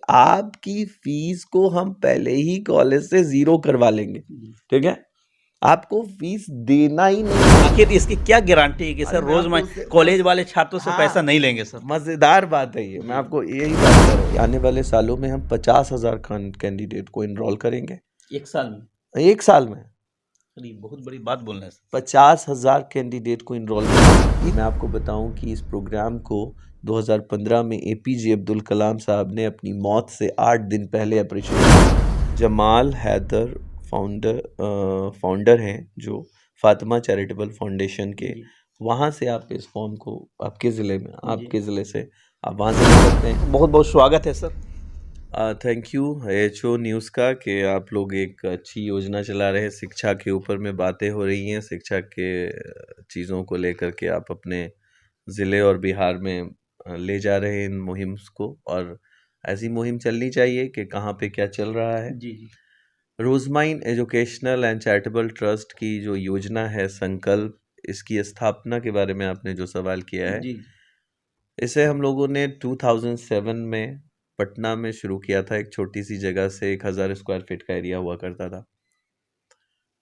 आपकी फीस को हम पहले ही कॉलेज से 0 करवा लेंगे, ठीक है? आपको फीस देना ही नहीं। आखिर इसकी क्या गारंटी है कि सर मैं रोज आपको कॉलेज वाले छात्रों से हाँ, पैसा नहीं लेंगे सर? मजेदार बात है ये, मैं आपको यही बात कर रहा हूँ। आने वाले सालों में हम 50,000 कैंडिडेट को इनरोल करेंगे एक साल में? 1 साल में अरे बहुत बड़ी बात बोल रहे हैं सर। 50,000 कैंडिडेट को इनरोल करेंगे। मैं आपको बताऊं कि इस प्रोग्राम को 2015 में एपीजे अब्दुल कलाम साहब ने अपनी मौत से 8 दिन पहले अप्रिशिएट किया। जमाल हैदर फाउंडर हैं जो फातिमा चैरिटेबल फाउंडेशन के, वहाँ से आप इस फॉर्म को आपके ज़िले में, आपके ज़िले से आप वहाँ से ले सकते हैं। बहुत बहुत स्वागत है sir. Thank you HO news का कि आप लोग एक अच्छी योजना चला रहे हैं। शिक्षा के ऊपर में बातें हो रही हैं, शिक्षा के चीज़ों को लेकर के आप अपने ज़िले और बिहार में ले जा रहे हैं इन मुहिम को, और ऐसी मुहिम चलनी चाहिए कि कहाँ पे क्या चल रहा है। जी जी। रोजमाइन एजुकेशनल एंड चैरिटेबल ट्रस्ट की जो योजना है संकल्प, इसकी स्थापना के बारे में आपने जो सवाल किया है, जी। इसे हम लोगों ने 2007 में पटना में शुरू किया था। एक छोटी सी जगह से 1000 स्क्वायर फीट का एरिया हुआ करता था।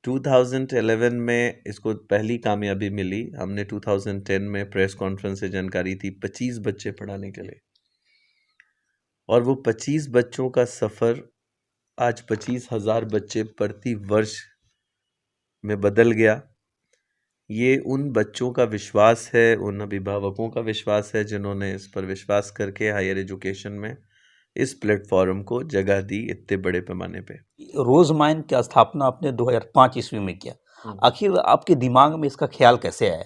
2011 में इसको पहली कामयाबी मिली। हमने 2010 में प्रेस कॉन्फ्रेंस से जानकारी थी 25 बच्चे पढ़ाने के लिए, और वो 25 बच्चों का सफ़र आज 25,000 बच्चे प्रति वर्ष में बदल गया। ये उन बच्चों का विश्वास है, उन अभिभावकों का विश्वास है जिन्होंने इस पर विश्वास करके हायर एजुकेशन में इस प्लेटफॉर्म को जगह दी इतने बड़े पैमाने पे। रोजमाइन की स्थापना आपने 2005 ईस्वी में किया। आखिर आपके दिमाग में इसका ख्याल कैसे आया?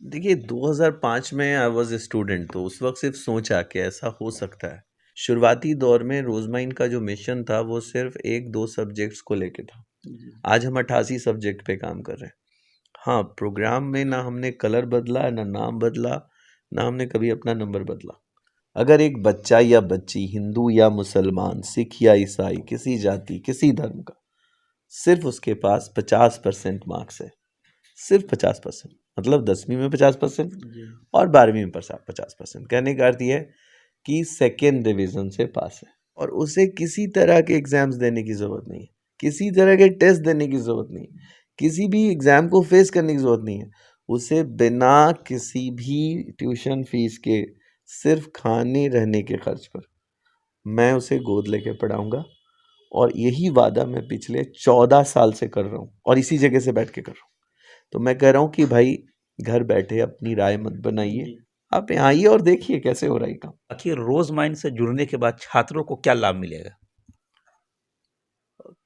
देखिए 2005 में आई वॉज ए स्टूडेंट, तो उस वक्त सिर्फ सोचा कि ऐसा हो सकता है। शुरुआती दौर में रोजमाइन का जो मिशन था वो सिर्फ 1-2 सब्जेक्ट्स को लेके था। आज हम 88 सब्जेक्ट पे काम कर रहे हैं। हाँ, प्रोग्राम में ना हमने कलर बदला, ना नाम बदला, ना हमने कभी अपना नंबर बदला। अगर एक बच्चा या बच्ची हिंदू या मुसलमान, सिख या ईसाई, किसी जाति, किसी धर्म का, सिर्फ उसके पास 50% मार्क्स है, सिर्फ 50%, मतलब 10वीं में 50% और 12वीं में 50%। कहने का अर्थ ये है कि सेकेंड डिवीजन से पास है, और उसे किसी तरह के एग्जाम्स देने की ज़रूरत नहीं है, किसी तरह के टेस्ट देने की ज़रूरत नहीं है, किसी भी एग्ज़ाम को फेस करने की ज़रूरत नहीं है। उसे बिना किसी भी ट्यूशन फीस के, सिर्फ खाने रहने के खर्च पर मैं उसे गोद लेके पढ़ाऊँगा, और यही वादा मैं पिछले 14 साल से कर रहा हूँ और इसी जगह से बैठ के कर रहा हूँ। तो मैं कह रहा हूँ कि भाई घर बैठे अपनी राय मत बनाइए, आप यहाँ आइए और देखिए कैसे हो रहा है काम। आखिर रोजमाइन से जुड़ने के बाद छात्रों को क्या लाभ मिलेगा?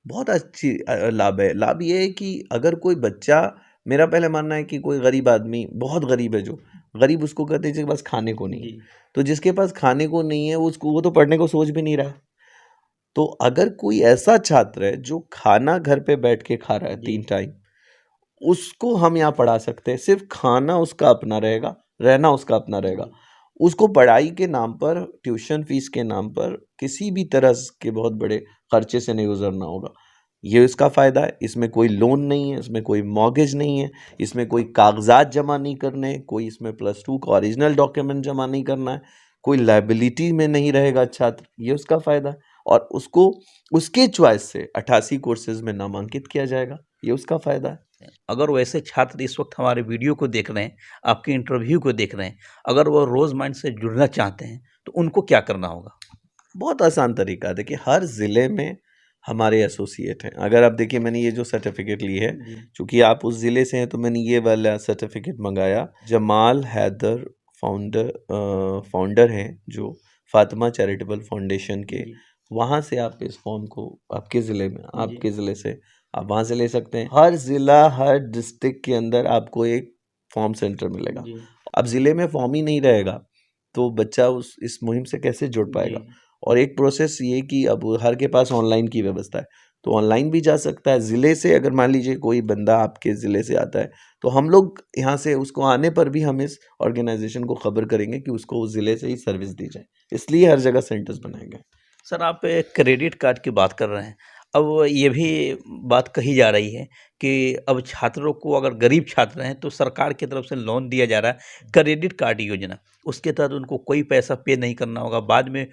बहुत अच्छी लाभ है। लाभ ये है कि अगर कोई बच्चा, मेरा पहले मानना है कि कोई गरीब आदमी, बहुत गरीब है, जो गरीब उसको कहते हैं जिसके पास खाने को नहीं है, तो जिसके पास खाने को नहीं है उसको, वो तो पढ़ने को सोच भी नहीं रहा है। तो अगर कोई ऐसा छात्र है जो खाना घर पे बैठ के खा रहा है 3 टाइम, उसको हम यहाँ पढ़ा सकते हैं। सिर्फ खाना उसका अपना रहेगा, रहना उसका अपना रहेगा। उसको पढ़ाई के नाम पर, ट्यूशन फीस के नाम पर किसी भी तरह के बहुत बड़े खर्चे से नहीं गुजरना होगा। ये इसका फ़ायदा है। इसमें कोई लोन नहीं है, इसमें कोई मॉर्गेज नहीं है, इसमें कोई कागजात जमा नहीं करने, कोई इसमें +2 का ओरिजिनल डॉक्यूमेंट जमा नहीं करना है, कोई लायबिलिटी में नहीं रहेगा छात्र। ये उसका फ़ायदा है, और उसको उसके चॉइस से 88 कोर्सेज में नामांकित किया जाएगा। ये उसका फ़ायदा है। अगर वैसे छात्र इस वक्त हमारे वीडियो को देख रहे हैं, आपके इंटरव्यू को देख रहे हैं, अगर वो रोजमाइन से जुड़ना चाहते हैं तो उनको क्या करना होगा? बहुत आसान तरीका है। देखिए हर ज़िले में हमारे एसोसिएट हैं। अगर आप देखिए, मैंने ये जो सर्टिफिकेट ली है, चूँकि आप उस ज़िले से हैं तो मैंने ये वाला सर्टिफिकेट मंगाया। जमाल हैदर फाउंडर हैं जो फातिमा चैरिटेबल फाउंडेशन के, वहाँ से आप इस फॉर्म को आपके ज़िले में, आपके ज़िले से आप वहाँ से ले सकते हैं। हर ज़िला, हर डिस्ट्रिक्ट के अंदर आपको एक फॉर्म सेंटर मिलेगा। अब ज़िले में फॉर्म ही नहीं रहेगा तो बच्चा इस मुहिम से कैसे जुड़ पाएगा? और एक प्रोसेस ये कि अब हर के पास ऑनलाइन की व्यवस्था है, तो ऑनलाइन भी जा सकता है। ज़िले से अगर मान लीजिए कोई बंदा आपके ज़िले से आता है, तो हम लोग यहाँ से उसको आने पर भी हम इस ऑर्गेनाइजेशन को खबर करेंगे कि उसको उस ज़िले से ही सर्विस दी जाए। इसलिए हर जगह सेंटर्स बनाए गए। सर आप क्रेडिट कार्ड की बात कर रहे हैं। अब ये भी बात कही जा रही है कि अब छात्रों को, अगर गरीब छात्र हैं तो सरकार की तरफ से लोन दिया जा रहा है, क्रेडिट कार्ड योजना। उसके तहत उनको कोई पैसा पे नहीं करना होगा। बाद में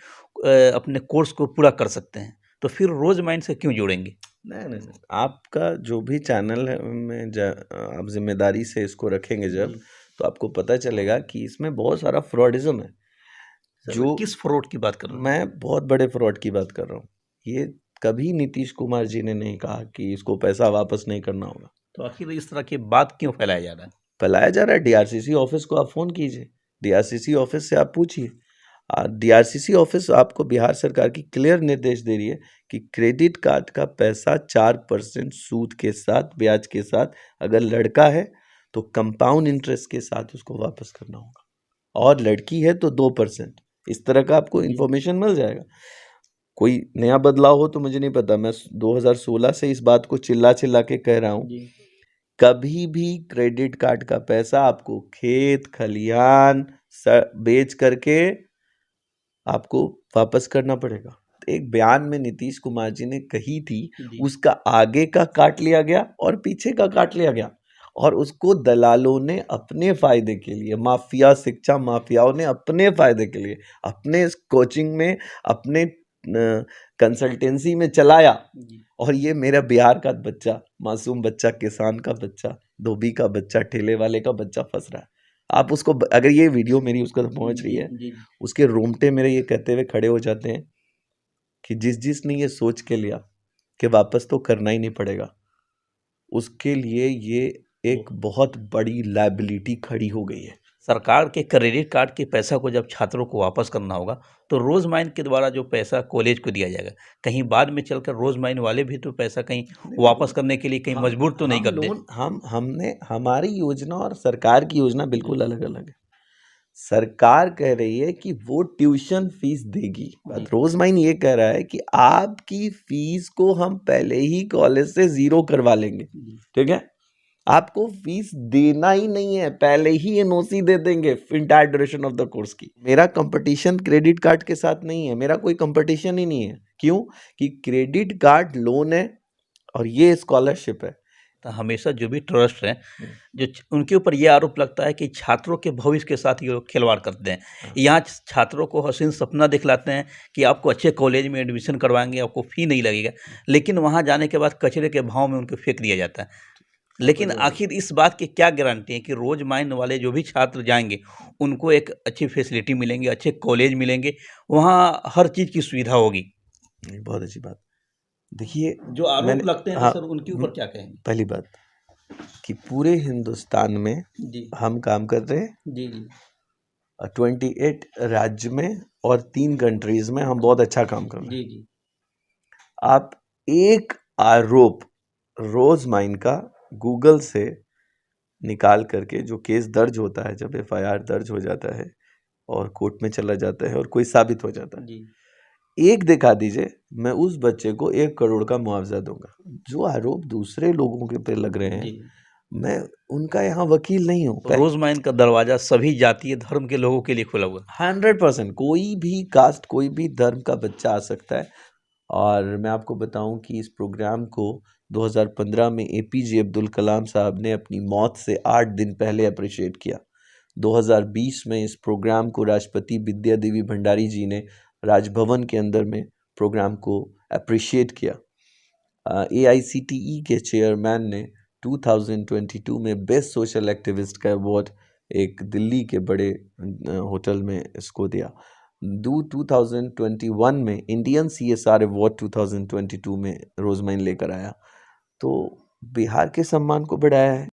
अपने कोर्स को पूरा कर सकते हैं, तो फिर रोज माइंड से क्यों जोड़ेंगे? नहीं नहीं नहीं, आपका जो भी चैनल है में आप जिम्मेदारी से इसको रखेंगे जब, तो आपको पता चलेगा कि इसमें बहुत सारा फ्रॉडिज्म है। जो किस फ्रॉड की बात कर रहे हैं? मैं बहुत बड़े फ्रॉड की बात कर रहा हूँ। ये कभी नीतीश कुमार जी ने नहीं कहा कि इसको पैसा वापस नहीं करना होगा। तो आखिर इस तरह की बात क्यों फैलाया जा रहा है? फैलाया जा रहा है। डीआरसीसी ऑफिस को आप फोन कीजिए, डीआरसीसी ऑफिस से आप पूछिए। डीआरसीसी ऑफिस आपको बिहार सरकार की क्लियर निर्देश दे रही है कि क्रेडिट कार्ड का पैसा 4% सूद के साथ, ब्याज के साथ, अगर लड़का है तो कंपाउंड इंटरेस्ट के साथ उसको वापस करना होगा, और लड़की है तो 2%। इस तरह का आपको इन्फॉर्मेशन मिल जाएगा। कोई नया बदलाव हो तो मुझे नहीं पता, मैं 2016 से इस बात को चिल्ला चिल्ला के कह रहा हूँ। कभी भी क्रेडिट कार्ड का पैसा आपको खेत खलिहान बेच करके आपको वापस करना पड़ेगा। एक बयान में नीतीश कुमार जी ने कही थी, उसका आगे का काट लिया गया और पीछे का काट लिया गया, और उसको दलालों ने अपने फायदे के लिए, माफिया, शिक्षा माफियाओं ने अपने फायदे के लिए, अपने कोचिंग में, अपने कंसल्टेंसी में चलाया। और ये मेरा बिहार का बच्चा, मासूम बच्चा, किसान का बच्चा, धोबी का बच्चा, ठेले वाले का बच्चा फंस रहा है। आप उसको, अगर ये वीडियो मेरी उसको पहुंच रही है, उसके रोंगटे मेरे ये कहते हुए खड़े हो जाते हैं कि जिसने ये सोच के लिया कि वापस तो करना ही नहीं पड़ेगा, उसके लिए ये एक बहुत बड़ी लायबिलिटी खड़ी हो गई है। सरकार के क्रेडिट कार्ड के पैसा को जब छात्रों को वापस करना होगा, तो रोज माइंड के द्वारा जो पैसा कॉलेज को दिया जाएगा, कहीं बाद में चलकर रोज माइंड वाले भी तो पैसा कहीं वापस करने के लिए कहीं मजबूर तो नहीं कर दे? हमने, हमारी योजना और सरकार की योजना बिल्कुल अलग अलग है। सरकार कह रही है कि वो ट्यूशन फीस देगी, रोज माइन ये कह रहा है कि आपकी फीस को हम पहले ही कॉलेज से 0 करवा लेंगे। ठीक है, आपको फीस देना ही नहीं है, पहले ही एनओसी दे देंगे entire duration of the course की। मेरा कंपटीशन क्रेडिट कार्ड के साथ नहीं है, मेरा कोई कंपटीशन ही नहीं है। क्यों? कि क्रेडिट कार्ड लोन है और ये स्कॉलरशिप है। तो हमेशा जो भी ट्रस्ट है, जो उनके ऊपर ये आरोप लगता है कि छात्रों के भविष्य के साथ ये लोग खिलवाड़ करते हैं। यहाँ छात्रों को हसीन सपना दिखलाते हैं कि आपको अच्छे कॉलेज में एडमिशन करवाएंगे, आपको फ़ी नहीं लगेगा, लेकिन वहाँ जाने के बाद कचरे के भाव में उनको फेंक दिया जाता है। लेकिन आखिर इस बात की क्या गारंटी है कि रोज माइंड वाले जो भी छात्र जाएंगे उनको एक अच्छी फैसिलिटी मिलेंगे, अच्छे कॉलेज मिलेंगे, वहाँ हर चीज़ की सुविधा होगी? बहुत अच्छी बात। देखिए, जो आरोप लगते हैं, सर उनके ऊपर क्या कहेंगे? पहली बात कि पूरे हिंदुस्तान में हम काम कर रहे हैं, जी जी, 28 राज्य में और 3 कंट्रीज में हम बहुत अच्छा काम कर रहे हैं। जी जी। आप एक आरोप रोज माइन का गूगल से निकाल करके, जो केस दर्ज होता है, जब एफआईआर दर्ज हो जाता है और कोर्ट में चला जाता है और कोई साबित हो जाता है, एक दिखा दीजिए, मैं उस बच्चे को 1 करोड़ का मुआवजा दूंगा। जो आरोप दूसरे लोगों के पे लग रहे हैं, मैं उनका यहाँ वकील नहीं हूँ। रोज माइन का दरवाजा सभी जातीय धर्म के लोगों के लिए खुला हुआ है। 100%, कोई भी कास्ट, कोई भी धर्म का बच्चा आ सकता है। और मैं आपको बताऊं कि इस प्रोग्राम को 2015 में एपीजे अब्दुल कलाम साहब ने अपनी मौत से 8 दिन पहले अप्रिशिएट किया। 2020 में इस प्रोग्राम को राष्ट्रपति विद्या देवी भंडारी जी ने राजभवन के अंदर में प्रोग्राम को अप्रिशिएट किया। AICTE के चेयरमैन ने 2022 में बेस्ट सोशल एक्टिविस्ट का अवार्ड एक दिल्ली के बड़े होटल में इसको दिया। 2021 में इंडियन CSR अवार्ड 2022 में रोजमाइन लेकर आया, तो बिहार के सम्मान को बढ़ाया है।